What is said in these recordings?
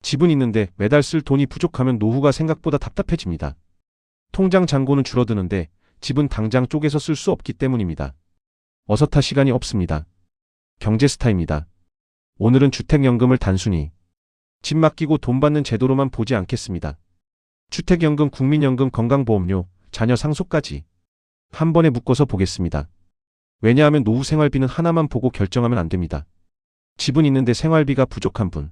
집은 있는데 매달 쓸 돈이 부족하면 노후가 생각보다 답답해집니다. 통장 잔고는 줄어드는데 집은 당장 쪼개서 쓸 수 없기 때문입니다. 어서 탈 시간이 없습니다. 경제스타입니다. 오늘은 주택연금을 단순히 집 맡기고 돈 받는 제도로만 보지 않겠습니다. 주택연금, 국민연금, 건강보험료, 자녀 상속까지 한 번에 묶어서 보겠습니다. 왜냐하면 노후 생활비는 하나만 보고 결정하면 안 됩니다. 집은 있는데 생활비가 부족한 분,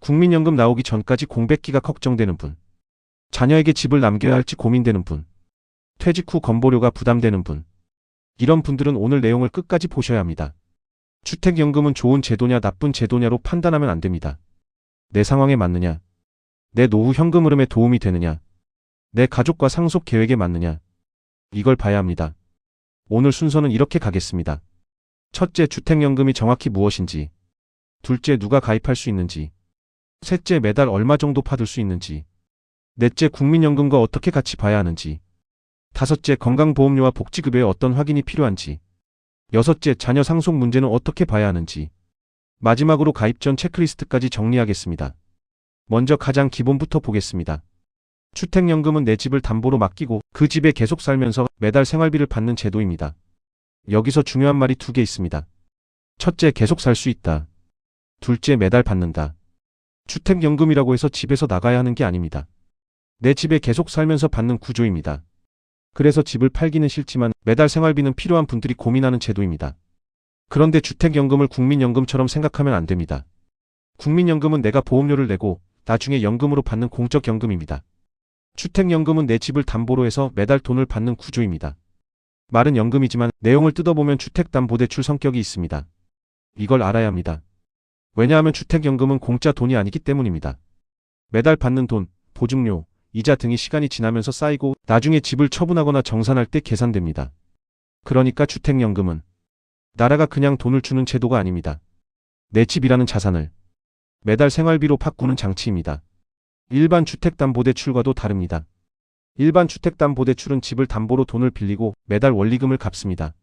국민연금 나오기 전까지 공백기가 걱정되는 분, 자녀에게 집을 남겨야 할지 고민되는 분, 퇴직 후 건보료가 부담되는 분, 이런 분들은 오늘 내용을 끝까지 보셔야 합니다. 주택연금은 좋은 제도냐 나쁜 제도냐로 판단하면 안 됩니다. 내 상황에 맞느냐, 내 노후 현금 흐름에 도움이 되느냐, 내 가족과 상속 계획에 맞느냐, 이걸 봐야 합니다. 오늘 순서는 이렇게 가겠습니다. 첫째, 주택연금이 정확히 무엇인지. 둘째, 누가 가입할 수 있는지. 셋째, 매달 얼마 정도 받을 수 있는지. 넷째, 국민연금과 어떻게 같이 봐야 하는지. 다섯째, 건강보험료와 복지급여에 어떤 확인이 필요한지. 여섯째, 자녀 상속 문제는 어떻게 봐야 하는지. 마지막으로 가입 전 체크리스트까지 정리하겠습니다. 먼저 가장 기본부터 보겠습니다. 주택연금은 내 집을 담보로 맡기고 그 집에 계속 살면서 매달 생활비를 받는 제도입니다. 여기서 중요한 말이 두 개 있습니다. 첫째, 계속 살 수 있다. 둘째, 매달 받는다. 주택연금이라고 해서 집에서 나가야 하는 게 아닙니다. 내 집에 계속 살면서 받는 구조입니다. 그래서 집을 팔기는 싫지만 매달 생활비는 필요한 분들이 고민하는 제도입니다. 그런데 주택연금을 국민연금처럼 생각하면 안 됩니다. 국민연금은 내가 보험료를 내고 나중에 연금으로 받는 공적연금입니다. 주택연금은 내 집을 담보로 해서 매달 돈을 받는 구조입니다. 말은 연금이지만 내용을 뜯어보면 주택담보대출 성격이 있습니다. 이걸 알아야 합니다. 왜냐하면 주택연금은 공짜 돈이 아니기 때문입니다. 매달 받는 돈, 보증료, 이자 등이 시간이 지나면서 쌓이고 나중에 집을 처분하거나 정산할 때 계산됩니다. 그러니까 주택연금은 나라가 그냥 돈을 주는 제도가 아닙니다. 내 집이라는 자산을 매달 생활비로 바꾸는 장치입니다. 일반 주택담보대출과도 다릅니다. 일반 주택담보대출은 집을 담보로 돈을 빌리고 매달 원리금을 갚습니다.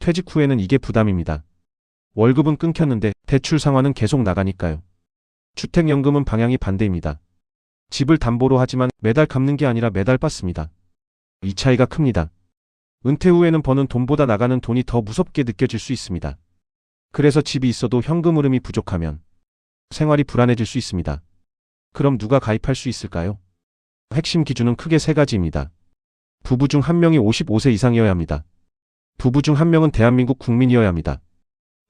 퇴직 후에는 이게 부담입니다. 월급은 끊겼는데 대출 상환은 계속 나가니까요. 주택연금은 방향이 반대입니다. 집을 담보로 하지만 매달 갚는 게 아니라 매달 받습니다. 이 차이가 큽니다. 은퇴 후에는 버는 돈보다 나가는 돈이 더 무섭게 느껴질 수 있습니다. 그래서 집이 있어도 현금 흐름이 부족하면 생활이 불안해질 수 있습니다. 그럼 누가 가입할 수 있을까요? 핵심 기준은 크게 세 가지입니다. 부부 중 한 명이 55세 이상이어야 합니다. 부부 중 한 명은 대한민국 국민이어야 합니다.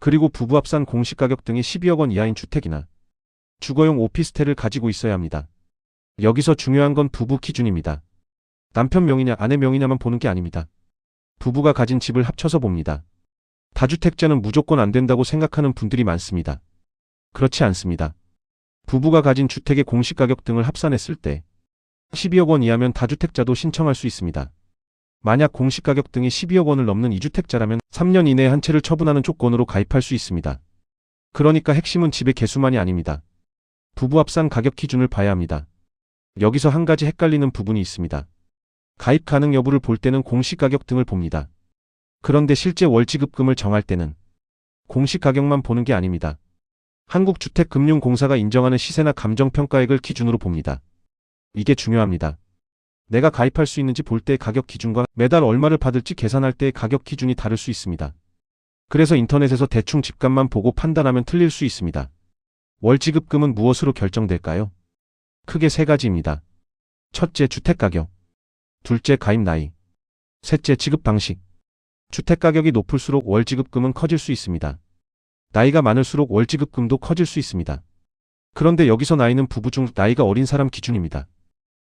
그리고 부부 합산 공시가격 등이 12억 원 이하인 주택이나 주거용 오피스텔을 가지고 있어야 합니다. 여기서 중요한 건 부부 기준입니다. 남편 명의냐 아내 명의냐만 보는 게 아닙니다. 부부가 가진 집을 합쳐서 봅니다. 다주택자는 무조건 안 된다고 생각하는 분들이 많습니다. 그렇지 않습니다. 부부가 가진 주택의 공시가격 등을 합산했을 때 12억 원 이하면 다주택자도 신청할 수 있습니다. 만약 공시가격 등이 12억 원을 넘는 2주택자라면 3년 이내에 한 채를 처분하는 조건으로 가입할 수 있습니다. 그러니까 핵심은 집의 개수만이 아닙니다. 부부 합산 가격 기준을 봐야 합니다. 여기서 한 가지 헷갈리는 부분이 있습니다. 가입 가능 여부를 볼 때는 공시가격 등을 봅니다. 그런데 실제 월지급금을 정할 때는 공시가격만 보는 게 아닙니다. 한국주택금융공사가 인정하는 시세나 감정평가액을 기준으로 봅니다. 이게 중요합니다. 내가 가입할 수 있는지 볼 때의 가격 기준과 매달 얼마를 받을지 계산할 때의 가격 기준이 다를 수 있습니다. 그래서 인터넷에서 대충 집값만 보고 판단하면 틀릴 수 있습니다. 월지급금은 무엇으로 결정될까요? 크게 세 가지입니다. 첫째, 주택가격. 둘째, 가입 나이. 셋째, 지급 방식. 주택가격이 높을수록 월지급금은 커질 수 있습니다. 나이가 많을수록 월지급금도 커질 수 있습니다. 그런데 여기서 나이는 부부 중 나이가 어린 사람 기준입니다.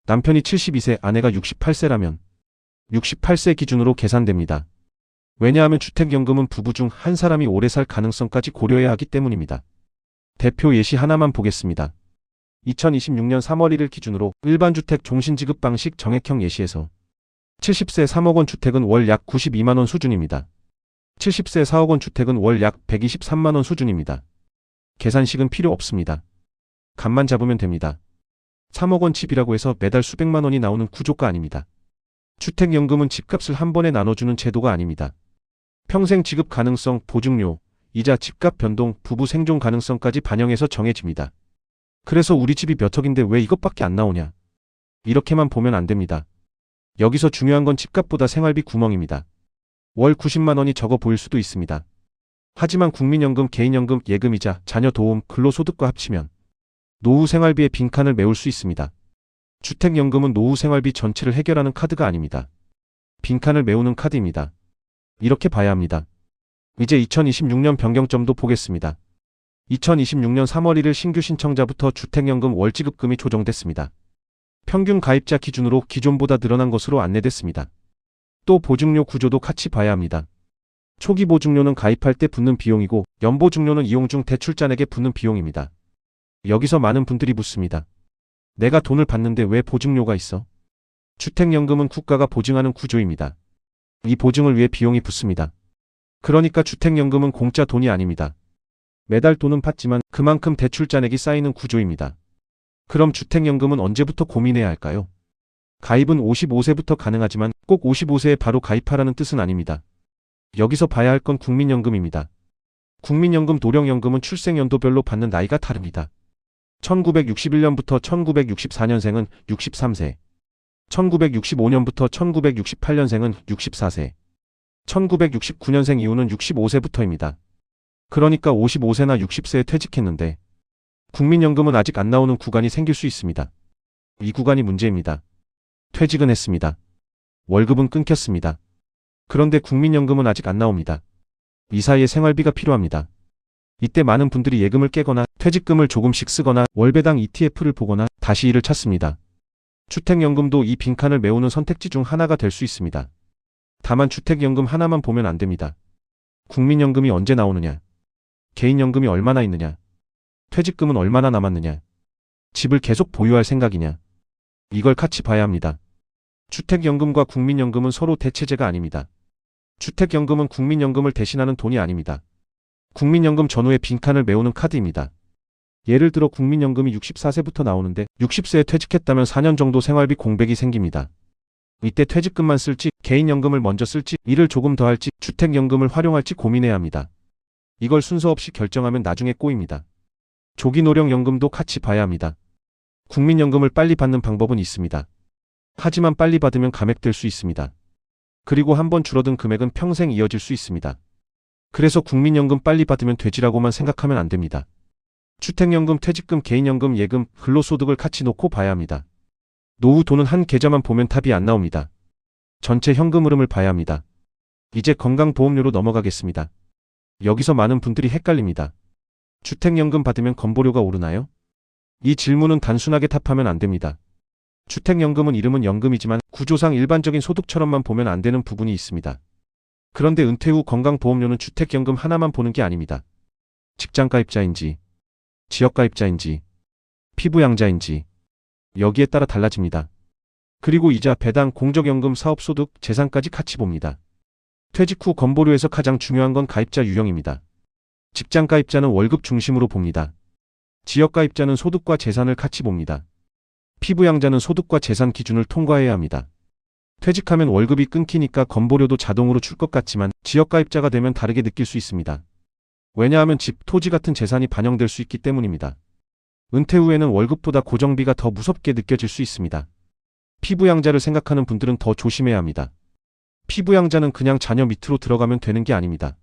남편이 72세, 아내가 68세라면 68세 기준으로 계산됩니다. 왜냐하면 주택연금은 부부 중 한 사람이 오래 살 가능성까지 고려해야 하기 때문입니다. 대표 예시 하나만 보겠습니다. 2026년 3월 1일 기준으로 일반주택 종신지급 방식 정액형 예시에서 70세 3억 원 주택은 월 약 92만 원 수준입니다. 70세 4억 원 주택은 월 약 123만 원 수준입니다. 계산식은 필요 없습니다. 값만 잡으면 됩니다. 3억 원 집이라고 해서 매달 수백만 원이 나오는 구조가 아닙니다. 주택연금은 집값을 한 번에 나눠주는 제도가 아닙니다. 평생 지급 가능성, 보증료, 이자, 집값 변동, 부부 생존 가능성까지 반영해서 정해집니다. 그래서 우리 집이 몇 억인데 왜 이것밖에 안 나오냐. 이렇게만 보면 안 됩니다. 여기서 중요한 건 집값보다 생활비 구멍입니다. 월 90만 원이 적어 보일 수도 있습니다. 하지만 국민연금, 개인연금, 예금이자, 자녀 도움, 근로소득과 합치면 노후 생활비의 빈칸을 메울 수 있습니다. 주택연금은 노후 생활비 전체를 해결하는 카드가 아닙니다. 빈칸을 메우는 카드입니다. 이렇게 봐야 합니다. 이제 2026년 변경점도 보겠습니다. 2026년 3월 1일 신규 신청자부터 주택연금 월지급금이 조정됐습니다. 평균 가입자 기준으로 기존보다 늘어난 것으로 안내됐습니다. 또 보증료 구조도 같이 봐야 합니다. 초기 보증료는 가입할 때 붙는 비용이고 연보증료는 이용 중 대출자에게 붙는 비용입니다. 여기서 많은 분들이 묻습니다. 내가 돈을 받는데 왜 보증료가 있어? 주택연금은 국가가 보증하는 구조입니다. 이 보증을 위해 비용이 붙습니다. 그러니까 주택연금은 공짜 돈이 아닙니다. 매달 돈은 받지만 그만큼 대출잔액이 쌓이는 구조입니다. 그럼 주택연금은 언제부터 고민해야 할까요? 가입은 55세부터 가능하지만 꼭 55세에 바로 가입하라는 뜻은 아닙니다. 여기서 봐야 할 건 국민연금입니다. 국민연금, 노령연금은 출생연도별로 받는 나이가 다릅니다. 1961년부터 1964년생은 63세, 1965년부터 1968년생은 64세, 1969년생 이후는 65세부터입니다. 그러니까 55세나 60세에 퇴직했는데 국민연금은 아직 안 나오는 구간이 생길 수 있습니다. 이 구간이 문제입니다. 퇴직은 했습니다. 월급은 끊겼습니다. 그런데 국민연금은 아직 안 나옵니다. 이 사이에 생활비가 필요합니다. 이때 많은 분들이 예금을 깨거나 퇴직금을 조금씩 쓰거나 월배당 ETF를 보거나 다시 일을 찾습니다. 주택연금도 이 빈칸을 메우는 선택지 중 하나가 될 수 있습니다. 다만 주택연금 하나만 보면 안 됩니다. 국민연금이 언제 나오느냐, 개인연금이 얼마나 있느냐, 퇴직금은 얼마나 남았느냐, 집을 계속 보유할 생각이냐, 이걸 같이 봐야 합니다. 주택연금과 국민연금은 서로 대체제가 아닙니다. 주택연금은 국민연금을 대신하는 돈이 아닙니다. 국민연금 전후의 빈칸을 메우는 카드입니다. 예를 들어 국민연금이 64세부터 나오는데 60세에 퇴직했다면 4년 정도 생활비 공백이 생깁니다. 이때 퇴직금만 쓸지, 개인연금을 먼저 쓸지, 일을 조금 더 할지, 주택연금을 활용할지 고민해야 합니다. 이걸 순서 없이 결정하면 나중에 꼬입니다. 조기노령연금도 같이 봐야 합니다. 국민연금을 빨리 받는 방법은 있습니다. 하지만 빨리 받으면 감액될 수 있습니다. 그리고 한번 줄어든 금액은 평생 이어질 수 있습니다. 그래서 국민연금 빨리 받으면 되지라고만 생각하면 안 됩니다. 주택연금, 퇴직금, 개인연금, 예금, 근로소득을 같이 놓고 봐야 합니다. 노후 돈은 한 계좌만 보면 답이 안 나옵니다. 전체 현금 흐름을 봐야 합니다. 이제 건강보험료로 넘어가겠습니다. 여기서 많은 분들이 헷갈립니다. 주택연금 받으면 건보료가 오르나요? 이 질문은 단순하게 답하면 안 됩니다. 주택연금은 이름은 연금이지만 구조상 일반적인 소득처럼만 보면 안 되는 부분이 있습니다. 그런데 은퇴 후 건강보험료는 주택연금 하나만 보는 게 아닙니다. 직장가입자인지, 지역가입자인지, 피부양자인지 여기에 따라 달라집니다. 그리고 이자, 배당, 공적연금, 사업소득, 재산까지 같이 봅니다. 퇴직 후 건보료에서 가장 중요한 건 가입자 유형입니다. 직장가입자는 월급 중심으로 봅니다. 지역가입자는 소득과 재산을 같이 봅니다. 피부양자는 소득과 재산 기준을 통과해야 합니다. 퇴직하면 월급이 끊기니까 건보료도 자동으로 줄 것 같지만 지역가입자가 되면 다르게 느낄 수 있습니다. 왜냐하면 집, 토지 같은 재산이 반영될 수 있기 때문입니다. 은퇴 후에는 월급보다 고정비가 더 무섭게 느껴질 수 있습니다. 피부양자를 생각하는 분들은 더 조심해야 합니다. 피부양자는 그냥 자녀 밑으로 들어가면 되는 게 아닙니다.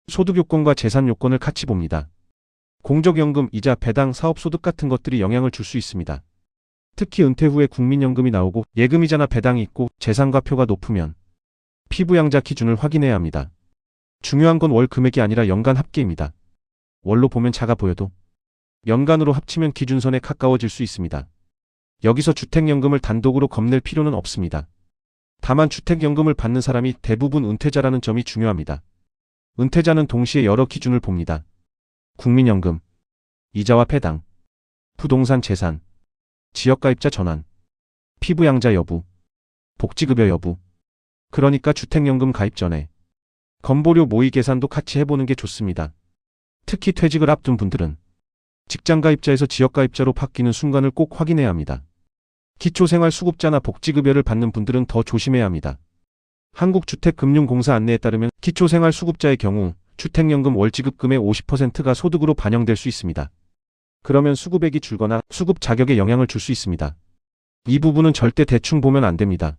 소득 요건과 재산 요건을 같이 봅니다. 공적연금, 이자, 배당, 사업소득 같은 것들이 영향을 줄 수 있습니다. 특히 은퇴 후에 국민연금이 나오고 예금이자나 배당이 있고 재산과표가 높으면 피부양자 기준을 확인해야 합니다. 중요한 건 월 금액이 아니라 연간 합계입니다. 월로 보면 작아 보여도 연간으로 합치면 기준선에 가까워질 수 있습니다. 여기서 주택연금을 단독으로 겁낼 필요는 없습니다. 다만 주택연금을 받는 사람이 대부분 은퇴자라는 점이 중요합니다. 은퇴자는 동시에 여러 기준을 봅니다. 국민연금, 이자와 배당, 부동산 재산, 지역가입자 전환, 피부양자 여부, 복지급여 여부. 그러니까 주택연금 가입 전에 건보료 모의 계산도 같이 해보는 게 좋습니다. 특히 퇴직을 앞둔 분들은 직장가입자에서 지역가입자로 바뀌는 순간을 꼭 확인해야 합니다. 기초생활수급자나 복지급여를 받는 분들은 더 조심해야 합니다. 한국주택금융공사 안내에 따르면 기초생활수급자의 경우 주택연금 월지급금의 50%가 소득으로 반영될 수 있습니다. 그러면 수급액이 줄거나 수급 자격에 영향을 줄 수 있습니다. 이 부분은 절대 대충 보면 안 됩니다.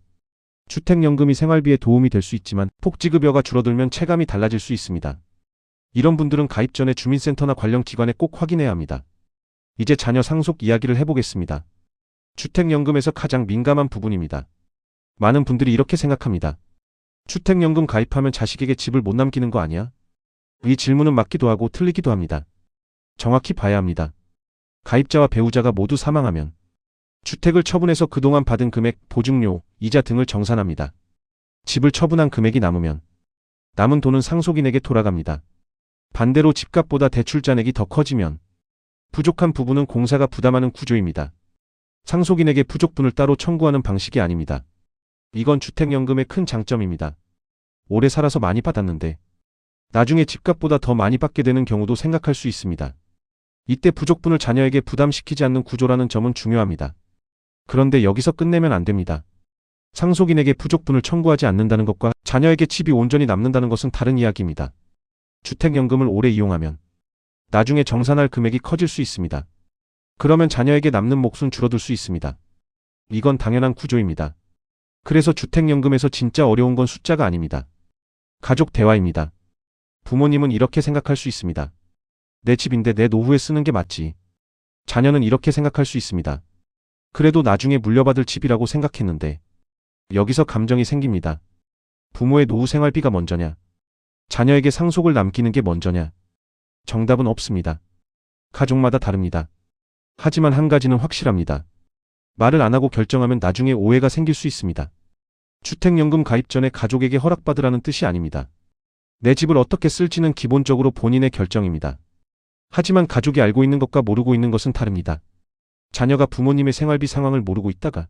주택연금이 생활비에 도움이 될 수 있지만 폭지급여가 줄어들면 체감이 달라질 수 있습니다. 이런 분들은 가입 전에 주민센터나 관련 기관에 꼭 확인해야 합니다. 이제 자녀 상속 이야기를 해보겠습니다. 주택연금에서 가장 민감한 부분입니다. 많은 분들이 이렇게 생각합니다. 주택연금 가입하면 자식에게 집을 못 남기는 거 아니야? 이 질문은 맞기도 하고 틀리기도 합니다. 정확히 봐야 합니다. 가입자와 배우자가 모두 사망하면 주택을 처분해서 그동안 받은 금액, 보증료, 이자 등을 정산합니다. 집을 처분한 금액이 남으면 남은 돈은 상속인에게 돌아갑니다. 반대로 집값보다 대출잔액이 더 커지면 부족한 부분은 공사가 부담하는 구조입니다. 상속인에게 부족분을 따로 청구하는 방식이 아닙니다. 이건 주택연금의 큰 장점입니다. 오래 살아서 많이 받았는데 나중에 집값보다 더 많이 받게 되는 경우도 생각할 수 있습니다. 이때 부족분을 자녀에게 부담시키지 않는 구조라는 점은 중요합니다. 그런데 여기서 끝내면 안 됩니다. 상속인에게 부족분을 청구하지 않는다는 것과 자녀에게 집이 온전히 남는다는 것은 다른 이야기입니다. 주택연금을 오래 이용하면 나중에 정산할 금액이 커질 수 있습니다. 그러면 자녀에게 남는 몫은 줄어들 수 있습니다. 이건 당연한 구조입니다. 그래서 주택연금에서 진짜 어려운 건 숫자가 아닙니다. 가족 대화입니다. 부모님은 이렇게 생각할 수 있습니다. 내 집인데 내 노후에 쓰는 게 맞지. 자녀는 이렇게 생각할 수 있습니다. 그래도 나중에 물려받을 집이라고 생각했는데. 여기서 감정이 생깁니다. 부모의 노후 생활비가 먼저냐? 자녀에게 상속을 남기는 게 먼저냐? 정답은 없습니다. 가족마다 다릅니다. 하지만 한 가지는 확실합니다. 말을 안 하고 결정하면 나중에 오해가 생길 수 있습니다. 주택연금 가입 전에 가족에게 허락받으라는 뜻이 아닙니다. 내 집을 어떻게 쓸지는 기본적으로 본인의 결정입니다. 하지만 가족이 알고 있는 것과 모르고 있는 것은 다릅니다. 자녀가 부모님의 생활비 상황을 모르고 있다가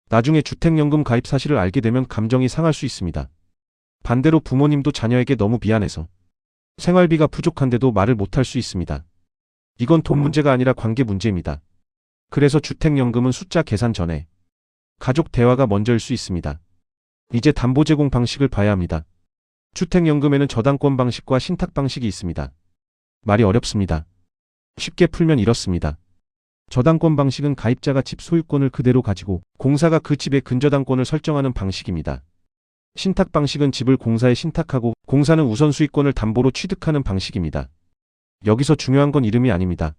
나중에 주택연금 가입 사실을 알게 되면 감정이 상할 수 있습니다. 반대로 부모님도 자녀에게 너무 미안해서 생활비가 부족한데도 말을 못할 수 있습니다. 이건 돈 문제가 아니라 관계 문제입니다. 그래서 주택연금은 숫자 계산 전에 가족 대화가 먼저일 수 있습니다. 이제 담보 제공 방식을 봐야 합니다. 주택연금에는 저당권 방식과 신탁 방식이 있습니다. 말이 어렵습니다. 쉽게 풀면 이렇습니다. 저당권 방식은 가입자가 집 소유권을 그대로 가지고 공사가 그 집의 근저당권을 설정하는 방식입니다. 신탁 방식은 집을 공사에 신탁하고 공사는 우선수익권을 담보로 취득하는 방식입니다. 여기서 중요한 건 이름이 아닙니다.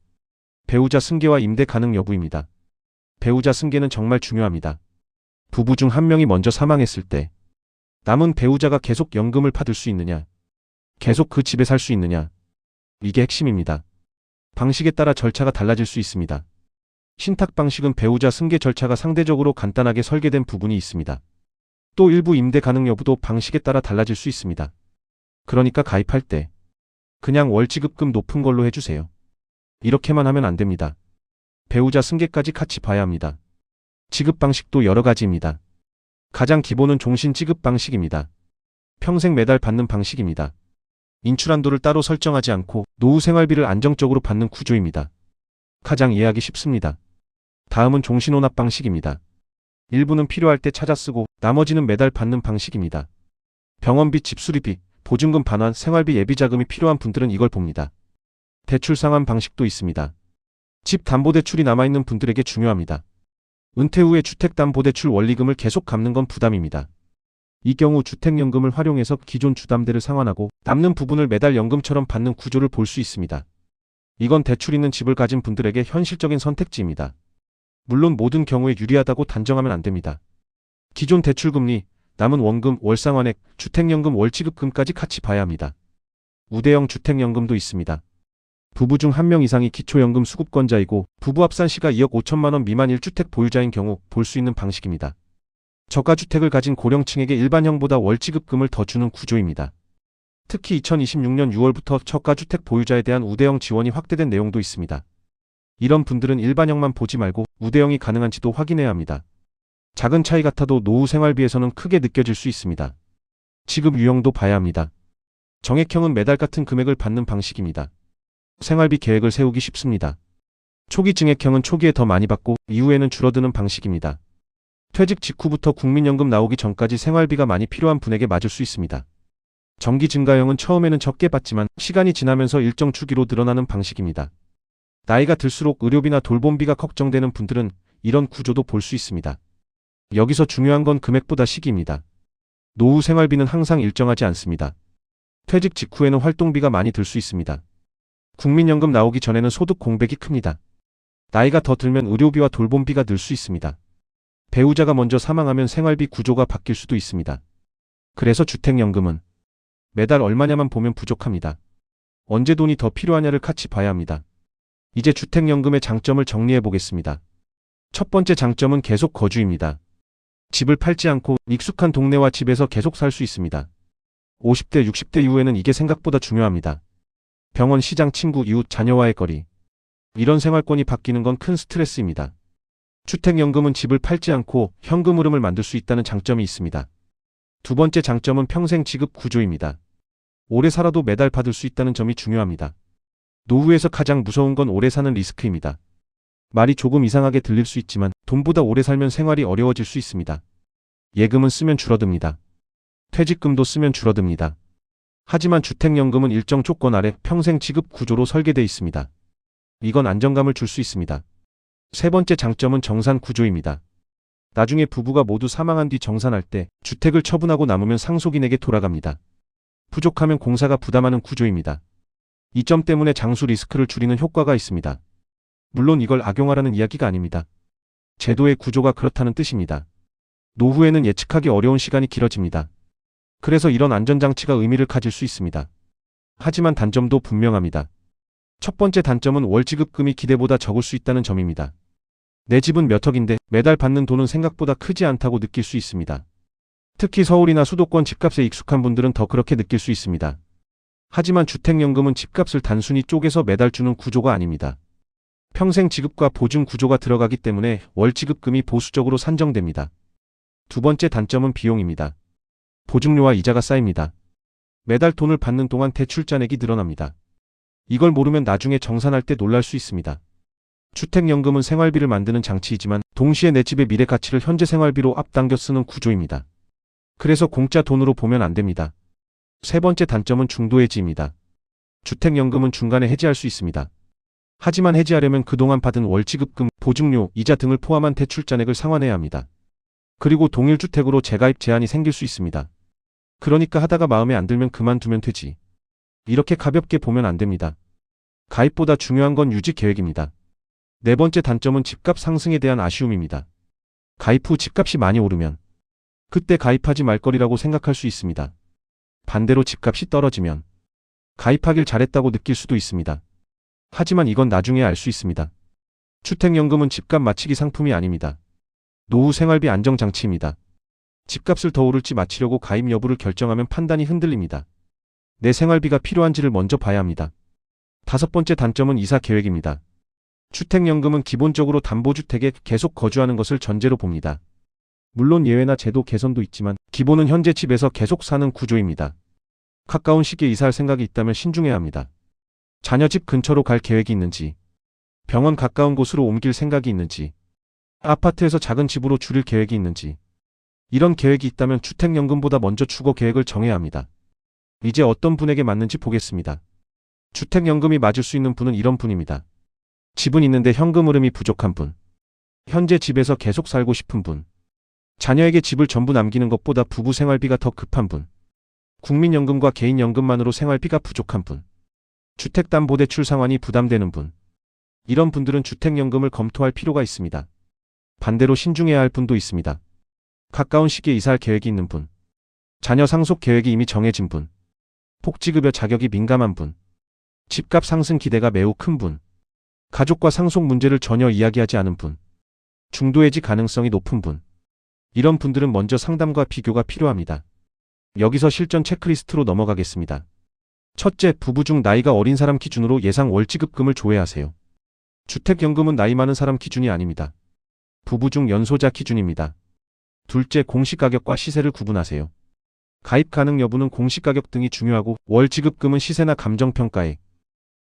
배우자 승계와 임대 가능 여부입니다. 배우자 승계는 정말 중요합니다. 부부 중 한 명이 먼저 사망했을 때 남은 배우자가 계속 연금을 받을 수 있느냐, 계속 그 집에 살 수 있느냐, 이게 핵심입니다. 방식에 따라 절차가 달라질 수 있습니다. 신탁 방식은 배우자 승계 절차가 상대적으로 간단하게 설계된 부분이 있습니다. 또 일부 임대 가능 여부도 방식에 따라 달라질 수 있습니다. 그러니까 가입할 때 그냥 월지급금 높은 걸로 해주세요. 이렇게만 하면 안 됩니다. 배우자 승계까지 같이 봐야 합니다. 지급 방식도 여러 가지입니다. 가장 기본은 종신 지급 방식입니다. 평생 매달 받는 방식입니다. 인출한도를 따로 설정하지 않고 노후 생활비를 안정적으로 받는 구조입니다. 가장 이해하기 쉽습니다. 다음은 종신혼합 방식입니다. 일부는 필요할 때 찾아 쓰고 나머지는 매달 받는 방식입니다. 병원비, 집수리비, 보증금 반환, 생활비 예비자금이 필요한 분들은 이걸 봅니다. 대출 상환 방식도 있습니다. 집 담보대출이 남아있는 분들에게 중요합니다. 은퇴 후에 주택담보대출 원리금을 계속 갚는 건 부담입니다. 이 경우 주택연금을 활용해서 기존 주담대를 상환하고 남는 부분을 매달 연금처럼 받는 구조를 볼 수 있습니다. 이건 대출 있는 집을 가진 분들에게 현실적인 선택지입니다. 물론 모든 경우에 유리하다고 단정하면 안 됩니다. 기존 대출금리, 남은 원금, 월상환액, 주택연금 월지급금까지 같이 봐야 합니다. 우대형 주택연금도 있습니다. 부부 중 한 명 이상이 기초연금 수급권자이고 부부 합산 시가 2억 5천만 원 미만 1주택 보유자인 경우 볼 수 있는 방식입니다. 저가주택을 가진 고령층에게 일반형보다 월지급금을 더 주는 구조입니다. 특히 2026년 6월부터 저가주택 보유자에 대한 우대형 지원이 확대된 내용도 있습니다. 이런 분들은 일반형만 보지 말고 우대형이 가능한지도 확인해야 합니다. 작은 차이 같아도 노후 생활비에서는 크게 느껴질 수 있습니다. 지급 유형도 봐야 합니다. 정액형은 매달 같은 금액을 받는 방식입니다. 생활비 계획을 세우기 쉽습니다. 초기 증액형은 초기에 더 많이 받고 이후에는 줄어드는 방식입니다. 퇴직 직후부터 국민연금 나오기 전까지 생활비가 많이 필요한 분에게 맞을 수 있습니다. 정기 증가형은 처음에는 적게 받지만 시간이 지나면서 일정 주기로 늘어나는 방식입니다. 나이가 들수록 의료비나 돌봄비가 걱정되는 분들은 이런 구조도 볼 수 있습니다. 여기서 중요한 건 금액보다 시기입니다. 노후 생활비는 항상 일정하지 않습니다. 퇴직 직후에는 활동비가 많이 들 수 있습니다. 국민연금 나오기 전에는 소득 공백이 큽니다. 나이가 더 들면 의료비와 돌봄비가 늘 수 있습니다. 배우자가 먼저 사망하면 생활비 구조가 바뀔 수도 있습니다. 그래서 주택연금은 매달 얼마냐만 보면 부족합니다. 언제 돈이 더 필요하냐를 같이 봐야 합니다. 이제 주택연금의 장점을 정리해 보겠습니다. 첫 번째 장점은 계속 거주입니다. 집을 팔지 않고 익숙한 동네와 집에서 계속 살 수 있습니다. 50대, 60대 이후에는 이게 생각보다 중요합니다. 병원, 시장, 친구, 이웃, 자녀와의 거리. 이런 생활권이 바뀌는 건 큰 스트레스입니다. 주택연금은 집을 팔지 않고 현금 흐름을 만들 수 있다는 장점이 있습니다. 두 번째 장점은 평생 지급 구조입니다. 오래 살아도 매달 받을 수 있다는 점이 중요합니다. 노후에서 가장 무서운 건 오래 사는 리스크입니다. 말이 조금 이상하게 들릴 수 있지만 돈보다 오래 살면 생활이 어려워질 수 있습니다. 예금은 쓰면 줄어듭니다. 퇴직금도 쓰면 줄어듭니다. 하지만 주택연금은 일정 조건 아래 평생 지급 구조로 설계되어 있습니다. 이건 안정감을 줄 수 있습니다. 세 번째 장점은 정산 구조입니다. 나중에 부부가 모두 사망한 뒤 정산할 때 주택을 처분하고 남으면 상속인에게 돌아갑니다. 부족하면 공사가 부담하는 구조입니다. 이 점 때문에 장수 리스크를 줄이는 효과가 있습니다. 물론 이걸 악용하라는 이야기가 아닙니다. 제도의 구조가 그렇다는 뜻입니다. 노후에는 예측하기 어려운 시간이 길어집니다. 그래서 이런 안전장치가 의미를 가질 수 있습니다. 하지만 단점도 분명합니다. 첫 번째 단점은 월지급금이 기대보다 적을 수 있다는 점입니다. 내 집은 몇 억인데 매달 받는 돈은 생각보다 크지 않다고 느낄 수 있습니다. 특히 서울이나 수도권 집값에 익숙한 분들은 더 그렇게 느낄 수 있습니다. 하지만 주택연금은 집값을 단순히 쪼개서 매달 주는 구조가 아닙니다. 평생 지급과 보증 구조가 들어가기 때문에 월지급금이 보수적으로 산정됩니다. 두 번째 단점은 비용입니다. 보증료와 이자가 쌓입니다. 매달 돈을 받는 동안 대출 잔액이 늘어납니다. 이걸 모르면 나중에 정산할 때 놀랄 수 있습니다. 주택연금은 생활비를 만드는 장치이지만 동시에 내 집의 미래 가치를 현재 생활비로 앞당겨 쓰는 구조입니다. 그래서 공짜 돈으로 보면 안 됩니다. 세 번째 단점은 중도 해지입니다. 주택연금은 중간에 해지할 수 있습니다. 하지만 해지하려면 그동안 받은 월지급금, 보증료, 이자 등을 포함한 대출 잔액을 상환해야 합니다. 그리고 동일 주택으로 재가입 제한이 생길 수 있습니다. 그러니까 하다가 마음에 안 들면 그만두면 되지. 이렇게 가볍게 보면 안 됩니다. 가입보다 중요한 건 유지 계획입니다. 네 번째 단점은 집값 상승에 대한 아쉬움입니다. 가입 후 집값이 많이 오르면 그때 가입하지 말 거리라고 생각할 수 있습니다. 반대로 집값이 떨어지면 가입하길 잘했다고 느낄 수도 있습니다. 하지만 이건 나중에 알 수 있습니다. 주택연금은 집값 맞추기 상품이 아닙니다. 노후 생활비 안정장치입니다. 집값을 더 오를지 맞추려고 가입 여부를 결정하면 판단이 흔들립니다. 내 생활비가 필요한지를 먼저 봐야 합니다. 다섯 번째 단점은 이사 계획입니다. 주택연금은 기본적으로 담보주택에 계속 거주하는 것을 전제로 봅니다. 물론 예외나 제도 개선도 있지만 기본은 현재 집에서 계속 사는 구조입니다. 가까운 시기에 이사할 생각이 있다면 신중해야 합니다. 자녀 집 근처로 갈 계획이 있는지, 병원 가까운 곳으로 옮길 생각이 있는지, 아파트에서 작은 집으로 줄일 계획이 있는지, 이런 계획이 있다면 주택연금보다 먼저 주거 계획을 정해야 합니다. 이제 어떤 분에게 맞는지 보겠습니다. 주택연금이 맞을 수 있는 분은 이런 분입니다. 집은 있는데 현금 흐름이 부족한 분, 현재 집에서 계속 살고 싶은 분, 자녀에게 집을 전부 남기는 것보다 부부 생활비가 더 급한 분, 국민연금과 개인연금만으로 생활비가 부족한 분, 주택담보대출 상환이 부담되는 분. 이런 분들은 주택연금을 검토할 필요가 있습니다. 반대로 신중해야 할 분도 있습니다. 가까운 시기에 이사할 계획이 있는 분, 자녀 상속 계획이 이미 정해진 분, 복지급여 자격이 민감한 분, 집값 상승 기대가 매우 큰 분, 가족과 상속 문제를 전혀 이야기하지 않은 분, 중도해지 가능성이 높은 분. 이런 분들은 먼저 상담과 비교가 필요합니다. 여기서 실전 체크리스트로 넘어가겠습니다. 첫째, 부부 중 나이가 어린 사람 기준으로 예상 월지급금을 조회하세요. 주택연금은 나이 많은 사람 기준이 아닙니다. 부부 중 연소자 기준입니다. 둘째, 공시가격과 시세를 구분하세요. 가입 가능 여부는 공시가격 등이 중요하고 월지급금은 시세나 감정평가에